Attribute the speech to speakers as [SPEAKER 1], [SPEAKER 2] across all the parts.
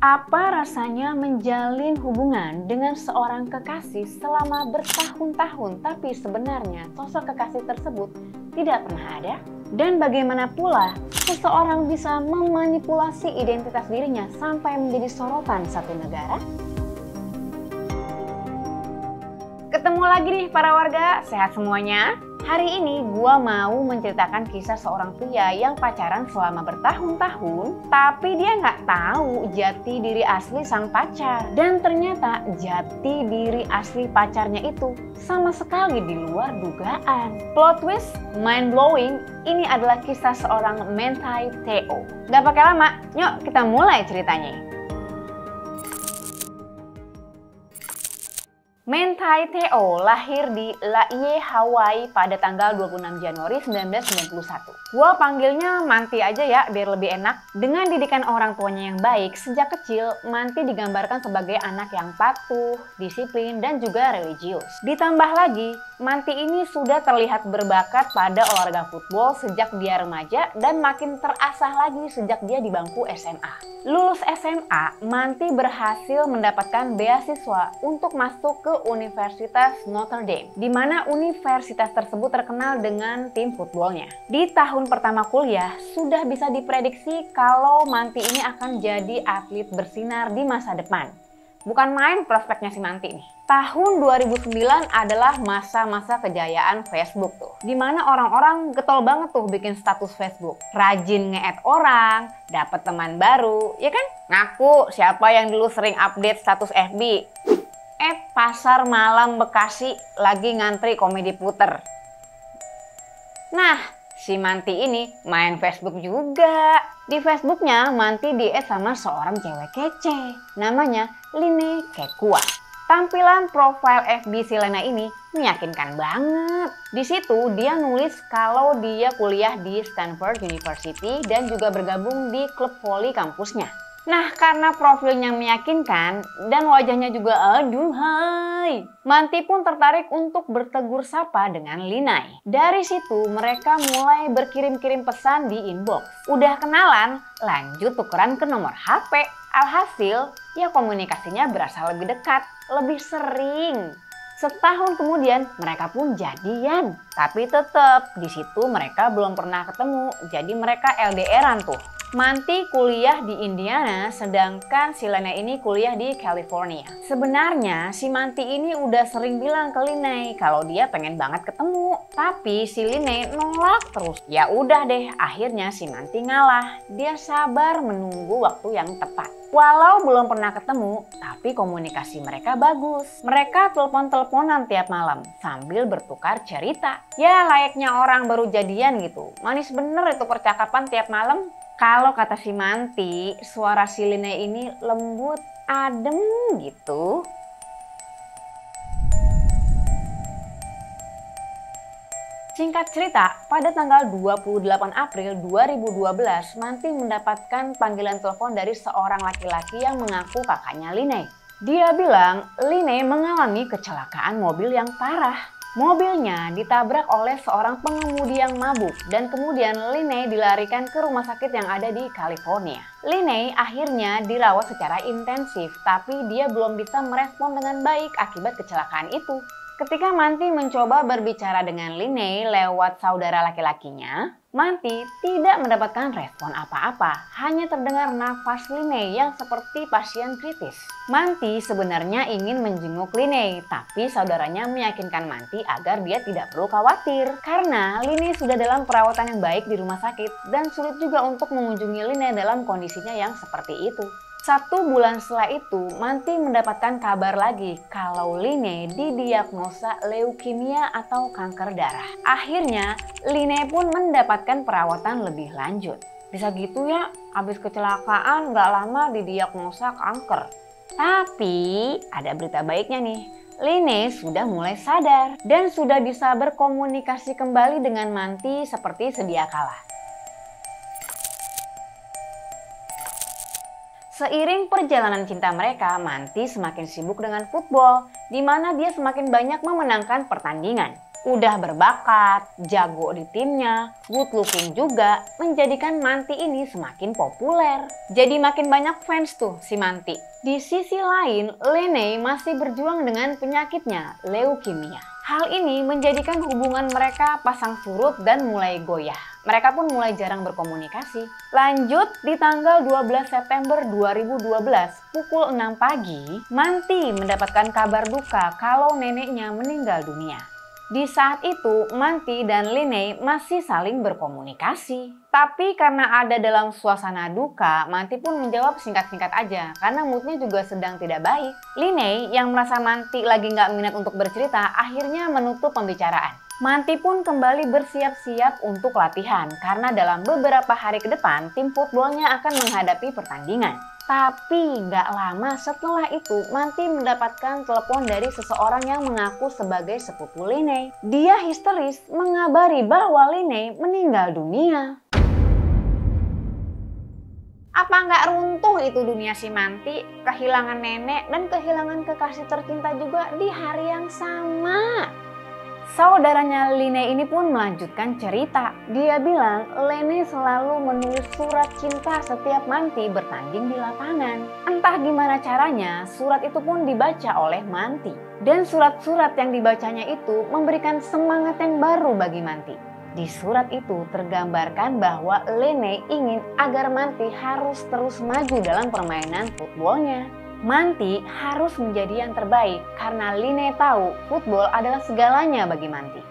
[SPEAKER 1] Apa rasanya menjalin hubungan dengan seorang kekasih selama bertahun-tahun, tapi sebenarnya sosok kekasih tersebut tidak pernah ada? Dan bagaimana pula seseorang bisa memanipulasi identitas dirinya sampai menjadi sorotan satu negara? Ketemu lagi nih para warga, sehat semuanya? Hari ini gua mau menceritakan kisah seorang pria yang pacaran selama bertahun-tahun, tapi dia nggak tahu jati diri asli sang pacar. Dan ternyata jati diri asli pacarnya itu sama sekali di luar dugaan. Plot twist, mind blowing, ini adalah kisah seorang Manti Teo. Gak pakai lama, yuk kita mulai ceritanya. Manti Teo lahir di Laie, Hawaii pada tanggal 26 Januari 1991. Gua panggilnya Manti aja ya biar lebih enak. Dengan didikan orang tuanya yang baik, sejak kecil Manti digambarkan sebagai anak yang patuh, disiplin, dan juga religius. Ditambah lagi, Manti ini sudah terlihat berbakat pada olahraga football sejak dia remaja dan makin terasah lagi sejak dia di bangku SMA. Lulus SMA, Manti berhasil mendapatkan beasiswa untuk masuk ke Universitas Notre Dame, di mana universitas tersebut terkenal dengan tim footballnya. Di tahun pertama kuliah, sudah bisa diprediksi kalau Manti ini akan jadi atlet bersinar di masa depan. Bukan main prospeknya si Manti nih. Tahun 2009 adalah masa-masa kejayaan Facebook tuh. Dimana orang-orang getol banget tuh bikin status Facebook. Rajin nge-add orang, dapat teman baru, ya kan? Ngaku siapa yang dulu sering update status FB. Pasar Malam Bekasi lagi ngantri komedi puter. Nah, si Manti ini main Facebook juga. Di Facebooknya Manti di-add sama seorang cewek kece. Namanya Line Kekua. Tampilan profil FB si Lena ini meyakinkan banget. Di situ dia nulis kalau dia kuliah di Stanford University dan juga bergabung di klub voli kampusnya. Nah, karena profilnya meyakinkan dan wajahnya juga aduhai, Manti pun tertarik untuk bertegur sapa dengan Linai. Dari situ mereka mulai berkirim-kirim pesan di inbox. Udah kenalan, lanjut tukeran ke nomor HP. Alhasil, ya komunikasinya berasa lebih dekat, lebih sering. Setahun kemudian mereka pun jadian. Tapi tetap di situ mereka belum pernah ketemu, jadi mereka LDR-an tuh. Manti kuliah di Indiana, sedangkan si Lena ini kuliah di California. Sebenarnya si Manti ini udah sering bilang ke Linai kalau dia pengen banget ketemu. Tapi si Linai nolak terus. Ya udah deh, akhirnya si Manti ngalah. Dia sabar menunggu waktu yang tepat. Walau belum pernah ketemu, tapi komunikasi mereka bagus. Mereka telepon-teleponan tiap malam sambil bertukar cerita. Ya layaknya orang baru jadian gitu. Manis bener itu percakapan tiap malam. Kalau kata si Manti, suara si Linai ini lembut, adem gitu. Singkat cerita, pada tanggal 28 April 2012, Manti mendapatkan panggilan telepon dari seorang laki-laki yang mengaku kakaknya Linai. Dia bilang Linai mengalami kecelakaan mobil yang parah. Mobilnya ditabrak oleh seorang pengemudi yang mabuk dan kemudian Linai dilarikan ke rumah sakit yang ada di California. Linai akhirnya dirawat secara intensif, tapi dia belum bisa merespon dengan baik akibat kecelakaan itu. Ketika Manti mencoba berbicara dengan Linai lewat saudara laki-lakinya, Manti tidak mendapatkan respon apa-apa, hanya terdengar nafas Linai yang seperti pasien kritis. Manti sebenarnya ingin menjenguk Linai, tapi saudaranya meyakinkan Manti agar dia tidak perlu khawatir. Karena Linai sudah dalam perawatan yang baik di rumah sakit dan sulit juga untuk mengunjungi Linai dalam kondisinya yang seperti itu. 1 bulan setelah itu, Manti mendapatkan kabar lagi kalau Linai didiagnosa leukemia atau kanker darah. Akhirnya, Linai pun mendapatkan perawatan lebih lanjut. Bisa gitu ya, habis kecelakaan gak lama didiagnosa kanker. Tapi, ada berita baiknya nih. Linai sudah mulai sadar dan sudah bisa berkomunikasi kembali dengan Manti seperti sedia kala. Seiring perjalanan cinta mereka, Manti semakin sibuk dengan football, di mana dia semakin banyak memenangkan pertandingan. Udah berbakat, jago di timnya, good looking juga, menjadikan Manti ini semakin populer. Jadi makin banyak fans tuh si Manti. Di sisi lain, Lene masih berjuang dengan penyakitnya, leukemia. Hal ini menjadikan hubungan mereka pasang surut dan mulai goyah. Mereka pun mulai jarang berkomunikasi. Lanjut, di tanggal 12 September 2012, pukul 6 pagi, Manti mendapatkan kabar duka kalau neneknya meninggal dunia. Di saat itu, Manti dan Lene masih saling berkomunikasi. Tapi karena ada dalam suasana duka, Manti pun menjawab singkat-singkat aja karena moodnya juga sedang tidak baik. Lene yang merasa Manti lagi nggak minat untuk bercerita akhirnya menutup pembicaraan. Manti pun kembali bersiap-siap untuk latihan karena dalam beberapa hari ke depan tim footballnya akan menghadapi pertandingan. Tapi nggak lama setelah itu Manti mendapatkan telepon dari seseorang yang mengaku sebagai sepupu Lene. Dia histeris mengabari bahwa Lene meninggal dunia. Apa nggak runtuh itu dunia si Manti? Kehilangan nenek dan kehilangan kekasih tercinta juga di hari yang sama. Saudaranya Lene ini pun melanjutkan cerita. Dia bilang Lene selalu menulis surat cinta setiap Manti bertanding di lapangan. Entah gimana caranya, surat itu pun dibaca oleh Manti. Dan surat-surat yang dibacanya itu memberikan semangat yang baru bagi Manti. Di surat itu tergambarkan bahwa Lene ingin agar Manti harus terus maju dalam permainan footballnya. Manti harus menjadi yang terbaik karena Lene tahu football adalah segalanya bagi Manti.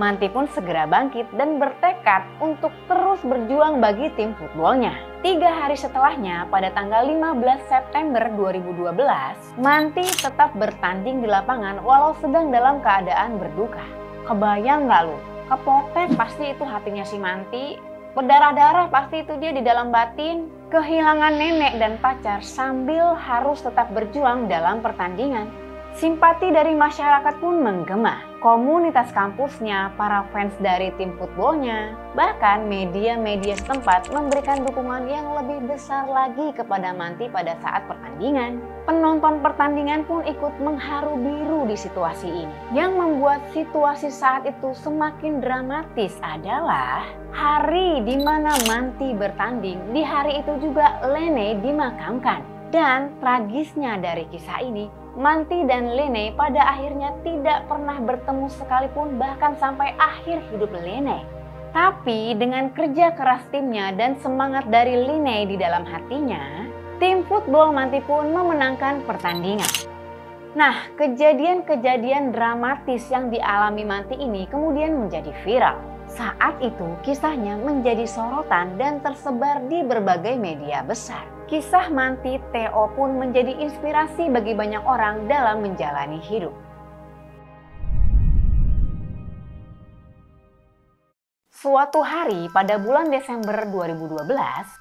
[SPEAKER 1] Manti pun segera bangkit dan bertekad untuk terus berjuang bagi tim footballnya. 3 hari setelahnya, pada tanggal 15 September 2012, Manti tetap bertanding di lapangan walau sedang dalam keadaan berduka. Kebayang nggak lu? Kepotek pasti itu hatinya si Manti. Berdarah-darah pasti itu dia di dalam batin. Kehilangan nenek dan pacar sambil harus tetap berjuang dalam pertandingan. Simpati dari masyarakat pun menggema. Komunitas kampusnya, para fans dari tim footballnya, bahkan media-media setempat memberikan dukungan yang lebih besar lagi kepada Manti pada saat pertandingan. Penonton pertandingan pun ikut mengharu biru di situasi ini. Yang membuat situasi saat itu semakin dramatis adalah hari di mana Manti bertanding, di hari itu juga Lene dimakamkan. Dan tragisnya dari kisah ini, Manti dan Lene pada akhirnya tidak pernah bertemu sekalipun bahkan sampai akhir hidup Lene. Tapi dengan kerja keras timnya dan semangat dari Lene di dalam hatinya, tim football Manti pun memenangkan pertandingan. Nah, kejadian-kejadian dramatis yang dialami Manti ini kemudian menjadi viral. Saat itu kisahnya menjadi sorotan dan tersebar di berbagai media besar. Kisah Manti Theo pun menjadi inspirasi bagi banyak orang dalam menjalani hidup. Suatu hari pada bulan Desember 2012,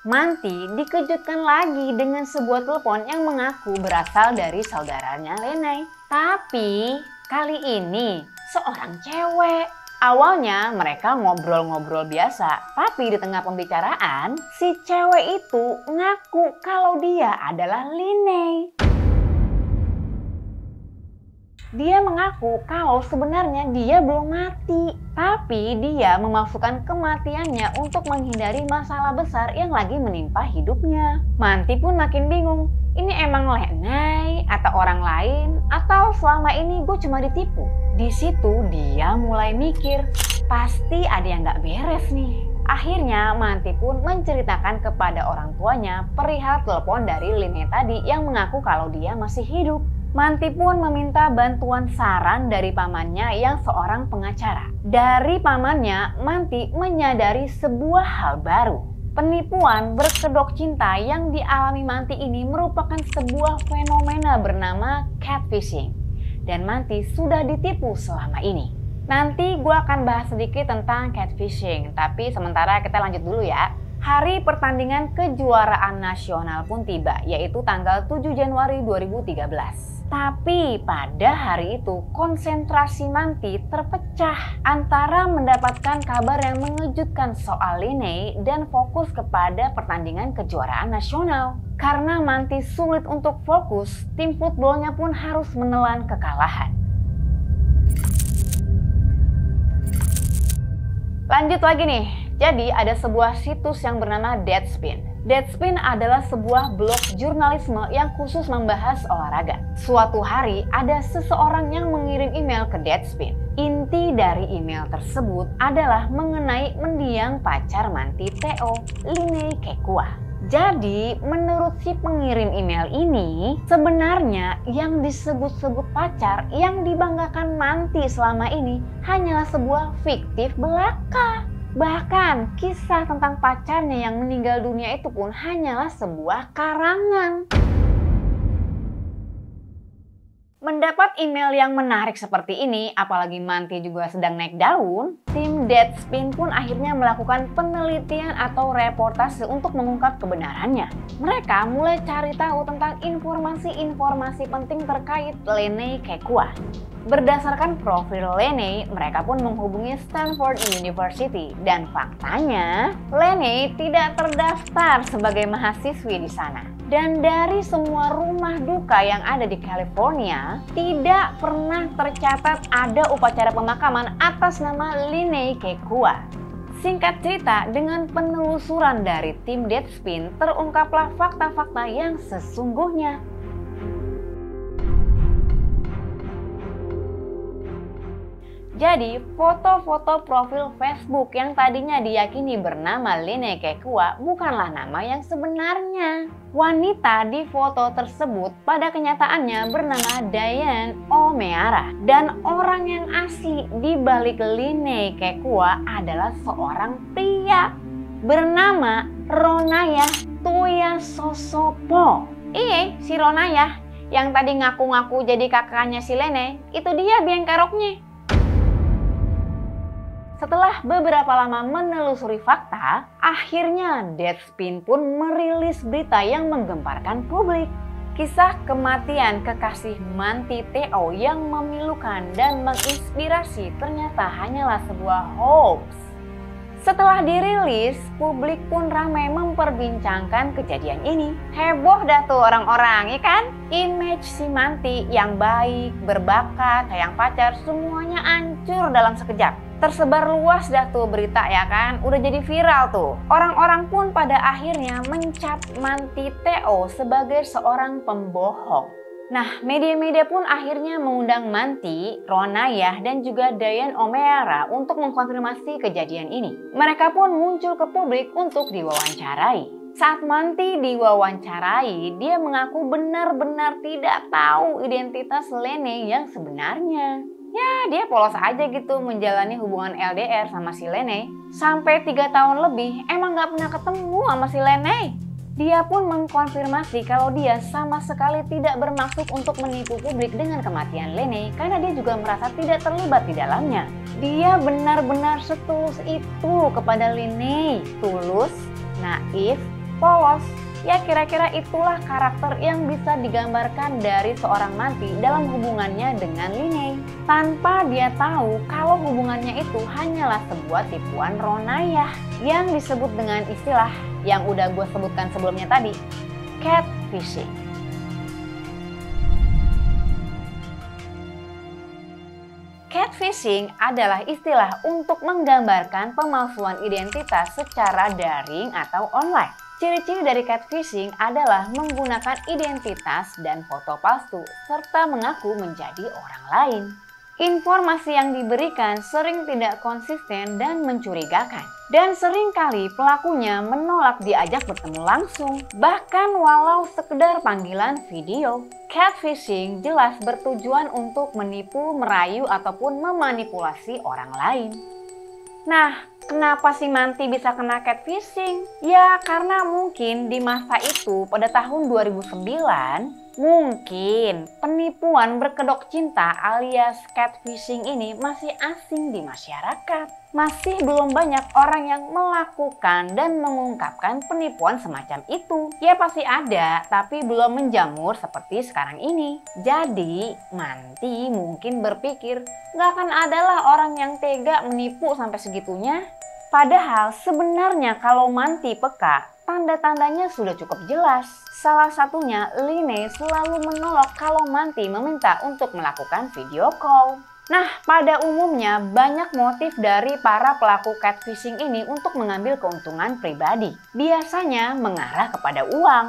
[SPEAKER 1] Manti dikejutkan lagi dengan sebuah telepon yang mengaku berasal dari saudaranya Lene. Tapi kali ini seorang cewek. Awalnya mereka ngobrol-ngobrol biasa, tapi di tengah pembicaraan, si cewek itu ngaku kalau dia adalah Lene. Dia mengaku kalau sebenarnya dia belum mati, tapi dia memasukkan kematiannya untuk menghindari masalah besar yang lagi menimpa hidupnya. Manti pun makin bingung, ini emang Lene atau orang lain, atau selama ini gue cuma ditipu? Di situ dia mulai mikir, pasti ada yang gak beres nih. Akhirnya Manti pun menceritakan kepada orang tuanya perihal telepon dari Lene tadi yang mengaku kalau dia masih hidup. Manti pun meminta bantuan saran dari pamannya yang seorang pengacara. Dari pamannya, Manti menyadari sebuah hal baru. Penipuan berkedok cinta yang dialami Manti ini merupakan sebuah fenomena bernama catfishing. Dan Manti sudah ditipu selama ini. Nanti gue akan bahas sedikit tentang catfishing, tapi sementara kita lanjut dulu ya. Hari pertandingan kejuaraan nasional pun tiba, yaitu tanggal 7 Januari 2013. Tapi pada hari itu konsentrasi Manti terpecah antara mendapatkan kabar yang mengejutkan soal Lene dan fokus kepada pertandingan kejuaraan nasional. Karena Manti sulit untuk fokus, tim footballnya pun harus menelan kekalahan. Lanjut lagi nih, jadi ada sebuah situs yang bernama Deadspin. Deadspin adalah sebuah blog jurnalisme yang khusus membahas olahraga. Suatu hari ada seseorang yang mengirim email ke Deadspin. Inti dari email tersebut adalah mengenai mendiang pacar Manti Theo, Line Kekua. Jadi menurut si pengirim email ini, sebenarnya yang disebut-sebut pacar yang dibanggakan Manti selama ini hanyalah sebuah fiktif belaka. Bahkan kisah tentang pacarnya yang meninggal dunia itu pun hanyalah sebuah karangan. Mendapat email yang menarik seperti ini, apalagi Manti juga sedang naik daun, tim Deadspin pun akhirnya melakukan penelitian atau reportase untuk mengungkap kebenarannya. Mereka mulai cari tahu tentang informasi-informasi penting terkait Line Kekua. Berdasarkan profil Lene, mereka pun menghubungi Stanford University dan faktanya Lene tidak terdaftar sebagai mahasiswi di sana. Dan dari semua rumah duka yang ada di California, tidak pernah tercatat ada upacara pemakaman atas nama Line Kekua. Singkat cerita, dengan penelusuran dari tim Deadspin terungkaplah fakta-fakta yang sesungguhnya. Jadi, foto-foto profil Facebook yang tadinya diyakini bernama Line Kekua bukanlah nama yang sebenarnya. Wanita di foto tersebut pada kenyataannya bernama Diane O'Meara. Dan orang yang asli di balik Line Kekua adalah seorang pria bernama Ronaya Tuiasosopo. Si Ronaya yang tadi ngaku-ngaku jadi kakaknya si Lene, itu dia biang keroknya. Setelah beberapa lama menelusuri fakta, akhirnya Deadspin pun merilis berita yang menggemparkan publik. Kisah kematian kekasih Manti Theo yang memilukan dan menginspirasi ternyata hanyalah sebuah hoax. Setelah dirilis, publik pun ramai memperbincangkan kejadian ini. Heboh dah tuh orang-orang, ya kan? Image si Manti yang baik, berbakat, sayang pacar, semuanya hancur dalam sekejap. Tersebar luas dah tuh berita, ya kan? Udah jadi viral tuh. Orang-orang pun pada akhirnya mencap Manti Theo sebagai seorang pembohong. Nah, media-media pun akhirnya mengundang Manti, Ronaya, dan juga Diane O'Meara untuk mengkonfirmasi kejadian ini. Mereka pun muncul ke publik untuk diwawancarai. Saat Manti diwawancarai, dia mengaku benar-benar tidak tahu identitas Lene yang sebenarnya. Ya, dia polos aja gitu menjalani hubungan LDR sama si Lene. Sampai 3 tahun lebih emang gak pernah ketemu sama si Lene. Dia pun mengkonfirmasi kalau dia sama sekali tidak bermaksud untuk menipu publik dengan kematian Lene karena dia juga merasa tidak terlibat di dalamnya. Dia benar-benar setulus itu kepada Lene. Tulus, naif, polos. Ya kira-kira itulah karakter yang bisa digambarkan dari seorang Manti dalam hubungannya dengan Line. Tanpa dia tahu kalau hubungannya itu hanyalah sebuah tipuan Ronaya yang disebut dengan istilah yang udah gue sebutkan sebelumnya tadi, catfishing. Catfishing adalah istilah untuk menggambarkan pemalsuan identitas secara daring atau online. Ciri-ciri dari catfishing adalah menggunakan identitas dan foto palsu serta mengaku menjadi orang lain. Informasi yang diberikan sering tidak konsisten dan mencurigakan. Dan seringkali pelakunya menolak diajak bertemu langsung, bahkan walau sekedar panggilan video. Catfishing jelas bertujuan untuk menipu, merayu, ataupun memanipulasi orang lain. Nah, kenapa si Manti bisa kena catfishing? Ya karena mungkin di masa itu pada tahun 2009 Mungkin penipuan berkedok cinta alias catfishing ini masih asing di masyarakat. Masih belum banyak orang yang melakukan dan mengungkapkan penipuan semacam itu. Ya pasti ada, tapi belum menjamur seperti sekarang ini. Jadi, Manti mungkin berpikir nggak akan adalah orang yang tega menipu sampai segitunya. Padahal sebenarnya kalau Manti peka, tanda-tandanya sudah cukup jelas. Salah satunya, Line selalu menolak kalau Manti meminta untuk melakukan video call. Nah, pada umumnya banyak motif dari para pelaku catfishing ini untuk mengambil keuntungan pribadi. Biasanya mengarah kepada uang.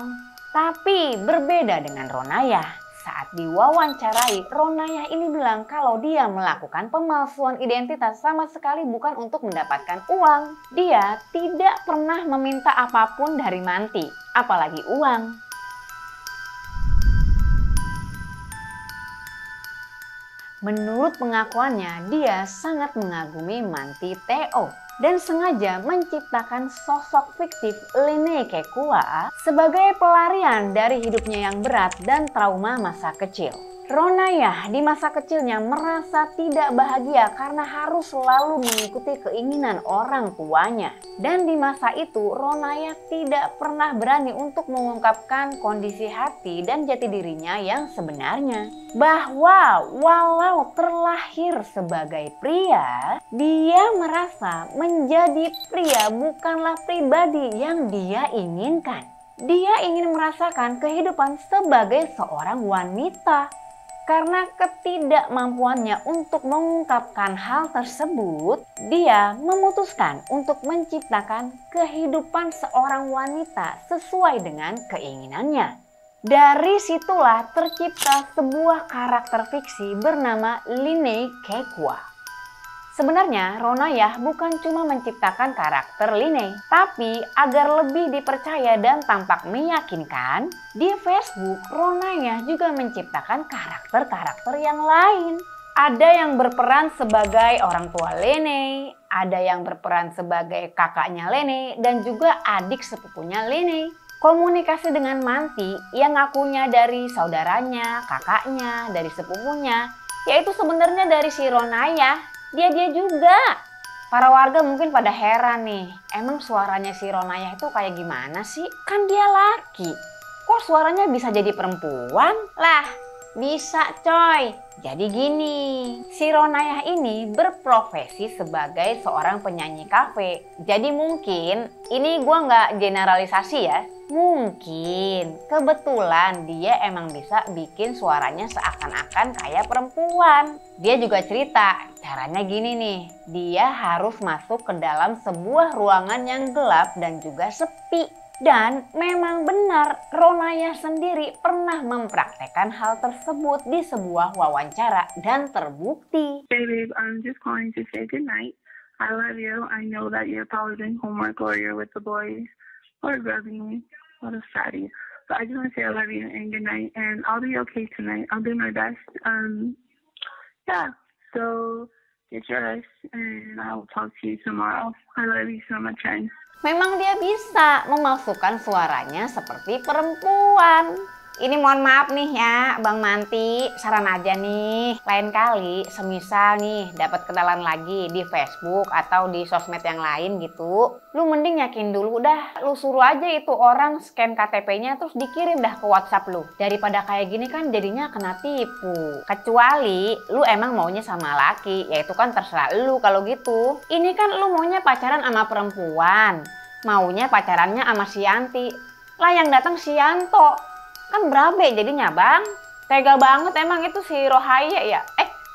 [SPEAKER 1] Tapi berbeda dengan Ronayah. Saat diwawancarai, Ronayah ini bilang kalau dia melakukan pemalsuan identitas sama sekali bukan untuk mendapatkan uang. Dia tidak pernah meminta apapun dari Manti, apalagi uang. Menurut pengakuannya, dia sangat mengagumi Manti Theo dan sengaja menciptakan sosok fiktif Line Kekua sebagai pelarian dari hidupnya yang berat dan trauma masa kecil. Ronayah di masa kecilnya merasa tidak bahagia karena harus selalu mengikuti keinginan orang tuanya. Dan di masa itu Ronayah tidak pernah berani untuk mengungkapkan kondisi hati dan jati dirinya yang sebenarnya. Bahwa walau terlahir sebagai pria, dia merasa menjadi pria bukanlah pribadi yang dia inginkan. Dia ingin merasakan kehidupan sebagai seorang wanita. Karena ketidakmampuannya untuk mengungkapkan hal tersebut, dia memutuskan untuk menciptakan kehidupan seorang wanita sesuai dengan keinginannya. Dari situlah tercipta sebuah karakter fiksi bernama Line Kekua. Sebenarnya Ronayah bukan cuma menciptakan karakter Line, tapi agar lebih dipercaya dan tampak meyakinkan, di Facebook Ronayah juga menciptakan karakter-karakter yang lain. Ada yang berperan sebagai orang tua Line, ada yang berperan sebagai kakaknya Line, dan juga adik sepupunya Line. Komunikasi dengan Manti yang ngakunya dari saudaranya, kakaknya, dari sepupunya, yaitu sebenarnya dari si Ronayah. Dia juga. Para warga mungkin pada heran nih, emang suaranya si Ronayah itu kayak gimana sih? Kan dia laki. Kok suaranya bisa jadi perempuan? Lah, bisa coy. Jadi gini, si Ronayah ini berprofesi sebagai seorang penyanyi kafe. Jadi mungkin, ini gue nggak generalisasi ya. Mungkin kebetulan dia emang bisa bikin suaranya seakan-akan kayak perempuan. Dia juga cerita, caranya gini nih, dia harus masuk ke dalam sebuah ruangan yang gelap dan juga sepi. Dan memang benar, Ronayah sendiri pernah mempraktekkan hal tersebut di sebuah wawancara dan terbukti.
[SPEAKER 2] Hey babe, I'm just calling to say good night. I love you. I know that you're probably doing homework or you're with the boys or grabbing me. What a fatty. But I just want to say I love you and good night. And I'll be okay tonight. I'll do my best. Yeah. So get your rest and I will talk to you tomorrow. I love you so much, friend.
[SPEAKER 1] Memang dia bisa memasukkan suaranya seperti perempuan. Ini mohon maaf nih ya Bang Manti, saran aja nih. Lain kali semisal nih dapat kenalan lagi di Facebook atau di sosmed yang lain gitu, lu mending yakin dulu dah, lu suruh aja itu orang scan KTP-nya terus dikirim dah ke WhatsApp lu. Daripada kayak gini kan jadinya kena tipu. Kecuali lu emang maunya sama laki, ya itu kan terserah lu kalau gitu. Ini kan lu maunya pacaran sama perempuan, maunya pacarannya sama si Yanti. Lah yang datang si Yanto. Kan berabe jadinya bang. Tega banget emang itu si Rohaya ya.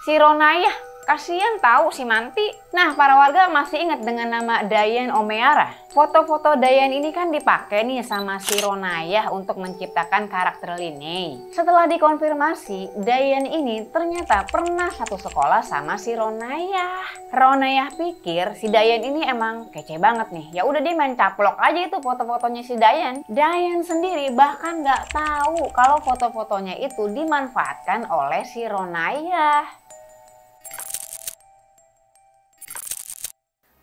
[SPEAKER 1] Si Ronayah. Kasian tahu si Manti. Nah, para warga masih ingat dengan nama Dayan Omeara. Foto-foto Dayan ini kan dipakai nih sama si Ronayah untuk menciptakan karakter Line. Setelah dikonfirmasi, Dayan ini ternyata pernah satu sekolah sama si Ronayah. Ronayah pikir si Dayan ini emang kece banget nih. Ya udah dia main caplok aja itu foto-fotonya si Dayan. Dayan sendiri bahkan nggak tahu kalau foto-fotonya itu dimanfaatkan oleh si Ronayah.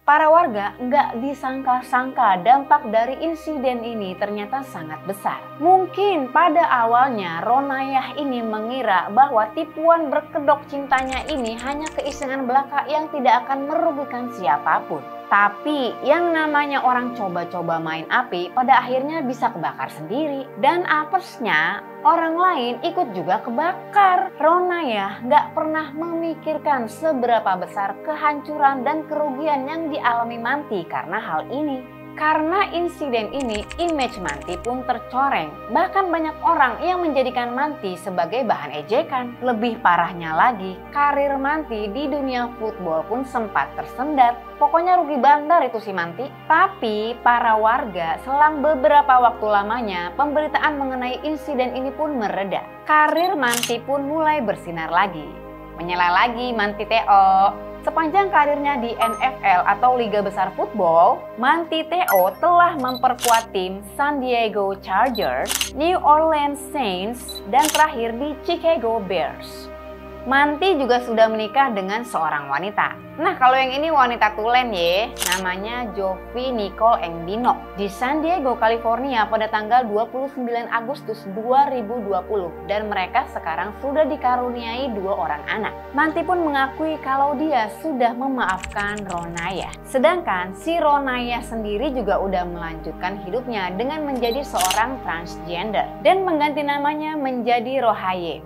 [SPEAKER 1] Para warga nggak disangka-sangka dampak dari insiden ini ternyata sangat besar. Mungkin pada awalnya Ronayah ini mengira bahwa tipuan berkedok cintanya ini hanya keisengan belaka yang tidak akan merugikan siapapun. Tapi yang namanya orang coba-coba main api pada akhirnya bisa kebakar sendiri. Dan apesnya orang lain ikut juga kebakar. Ronayah nggak pernah memikirkan seberapa besar kehancuran dan kerugian yang dialami Manti karena hal ini. Karena insiden ini, image Manti pun tercoreng. Bahkan banyak orang yang menjadikan Manti sebagai bahan ejekan. Lebih parahnya lagi, karir Manti di dunia football pun sempat tersendat. Pokoknya rugi bandar itu si Manti. Tapi para warga selang beberapa waktu lamanya, pemberitaan mengenai insiden ini pun mereda. Karir Manti pun mulai bersinar lagi. Menyala lagi Manti Theo. Sepanjang karirnya di NFL atau Liga Besar Football, Manti Theo telah memperkuat tim San Diego Chargers, New Orleans Saints, dan terakhir di Chicago Bears. Manti juga sudah menikah dengan seorang wanita. Nah, kalau yang ini wanita tulen ya, namanya Jovi Nicole Endino di San Diego, California pada tanggal 29 Agustus 2020 dan mereka sekarang sudah dikaruniai 2 orang anak. Manti pun mengakui kalau dia sudah memaafkan Ronayah. Sedangkan si Ronayah sendiri juga udah melanjutkan hidupnya dengan menjadi seorang transgender dan mengganti namanya menjadi Rohaye.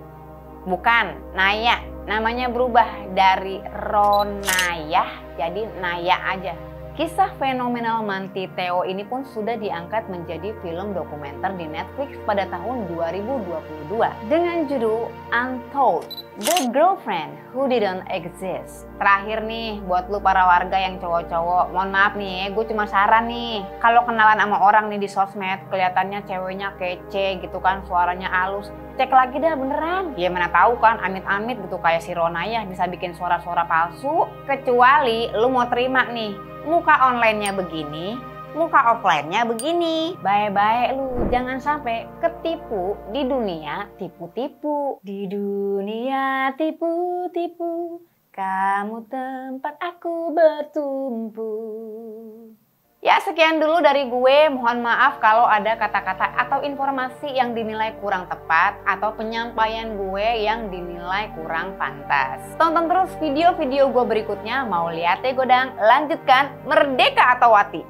[SPEAKER 1] Bukan Naya, namanya berubah dari Ronayah jadi Naya aja. Kisah fenomenal Manti Theo ini pun sudah diangkat menjadi film dokumenter di Netflix pada tahun 2022 dengan judul Untold, The Girlfriend Who Didn't Exist. Terakhir nih, buat lu para warga yang cowok-cowok, mohon maaf nih, gue cuma saran nih. Kalau kenalan sama orang nih di sosmed, kelihatannya ceweknya kece gitu kan, suaranya halus, cek lagi dah beneran. Ya mana tahu kan, amit-amit gitu kayak si Ronayah bisa bikin suara-suara palsu. Kecuali lu mau terima nih, muka online-nya begini, muka offline-nya begini. Baik-baik lu, jangan sampai ketipu di dunia tipu-tipu. Di dunia tipu-tipu, kamu tempat aku bertumpu. Ya, sekian dulu dari gue. Mohon maaf kalau ada kata-kata atau informasi yang dinilai kurang tepat atau penyampaian gue yang dinilai kurang pantas. Tonton terus video-video gue berikutnya. Mau lihat ya godang? Lanjutkan, merdeka atau wati.